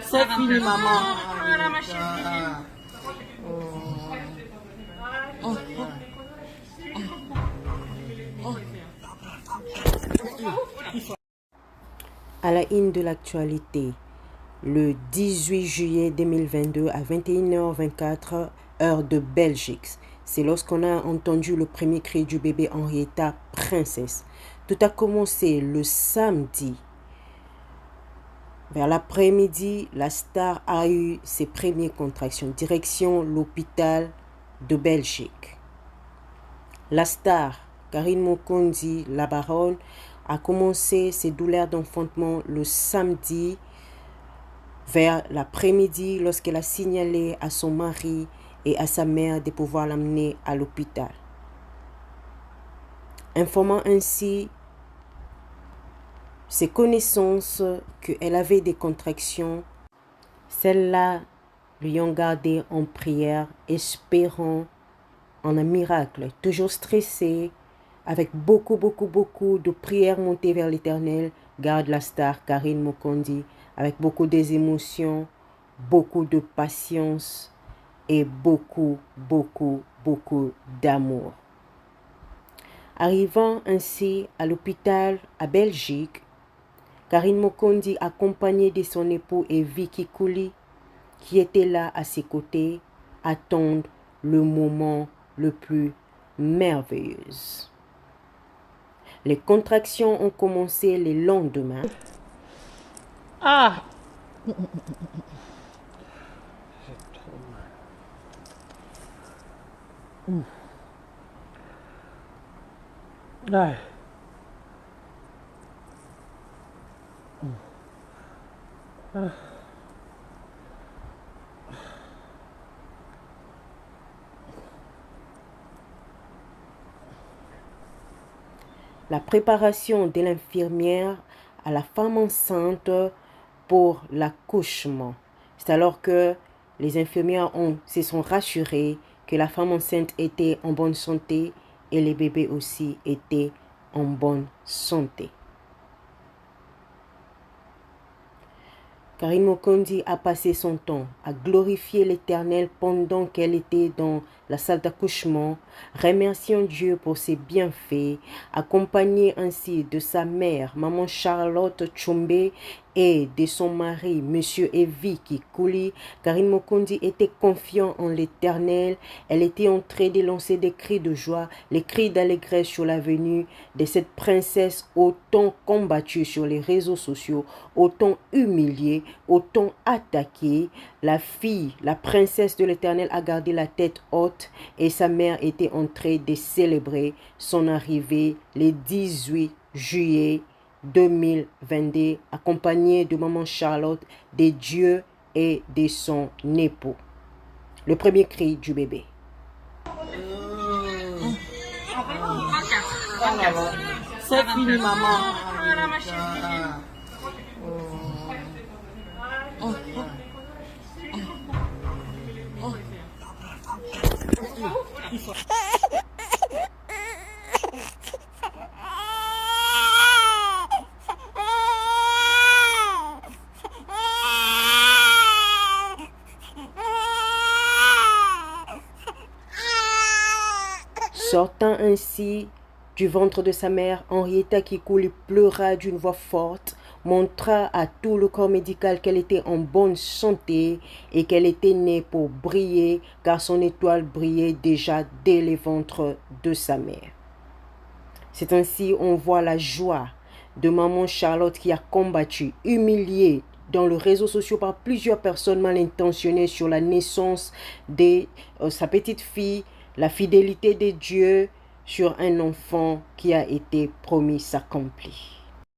C'est fini, maman. À la une de l'actualité, le 18 juillet 2022 à 21h24, heure de Belgique. C'est lorsqu'on a entendu le premier cri du bébé Henrietta, princesse. Tout a commencé le samedi. Vers l'après-midi, la star a eu ses premières contractions. Direction l'hôpital de Belgique. La star, Karine Mokondi, la baronne, a commencé ses douleurs d'enfantement le samedi vers l'après-midi lorsqu'elle a signalé à son mari et à sa mère de pouvoir l'amener à l'hôpital. Informant ainsi ses connaissances qu'elle avait des contractions, celles-là lui ont gardé en prière, espérant en un miracle, toujours stressée, avec beaucoup de prières montées vers l'Éternel, garde la star Karine Mokondi, avec beaucoup d'émotions, beaucoup de patience et beaucoup d'amour. Arrivant ainsi à l'hôpital à Belgique, Karine Mokondi, accompagnée de son époux et Vicky Kouli, qui était là à ses côtés, attendent le moment le plus merveilleux. Les contractions ont commencé le lendemain. Ah! J'ai trop mal. La préparation de l'infirmière à la femme enceinte pour l'accouchement. C'est alors que les infirmières se sont rassurées que la femme enceinte était en bonne santé et les bébés aussi étaient en bonne santé. Karine Mokondi a passé son temps à glorifier l'Éternel pendant qu'elle était dans la salle d'accouchement, remerciant Dieu pour ses bienfaits, accompagnée ainsi de sa mère, maman Charlotte Tchombe, et de son mari, monsieur Vicky Kouli. Karine Mokondi était confiante en l'Éternel. Elle était en train de lancer des cris de joie, les cris d'allégresse sur la venue de cette princesse autant combattue sur les réseaux sociaux, autant humiliée, autant attaquée. La fille, la princesse de l'Éternel a gardé la tête haute et sa mère était en train de célébrer son arrivée le 18 juillet 2022, accompagnée de maman Charlotte, de Dieu et de son époux. Le premier cri du bébé. C'est fini, maman. Sortant ainsi du ventre de sa mère, Henrietta Kikouli pleura d'une voix forte, montra à tout le corps médical qu'elle était en bonne santé et qu'elle était née pour briller, car son étoile brillait déjà dès le ventre de sa mère. C'est ainsi on voit la joie de maman Charlotte qui a combattu, humiliée dans les réseaux sociaux par plusieurs personnes mal intentionnées sur la naissance de sa petite fille, la fidélité de Dieu sur un enfant qui a été promis s'accomplit.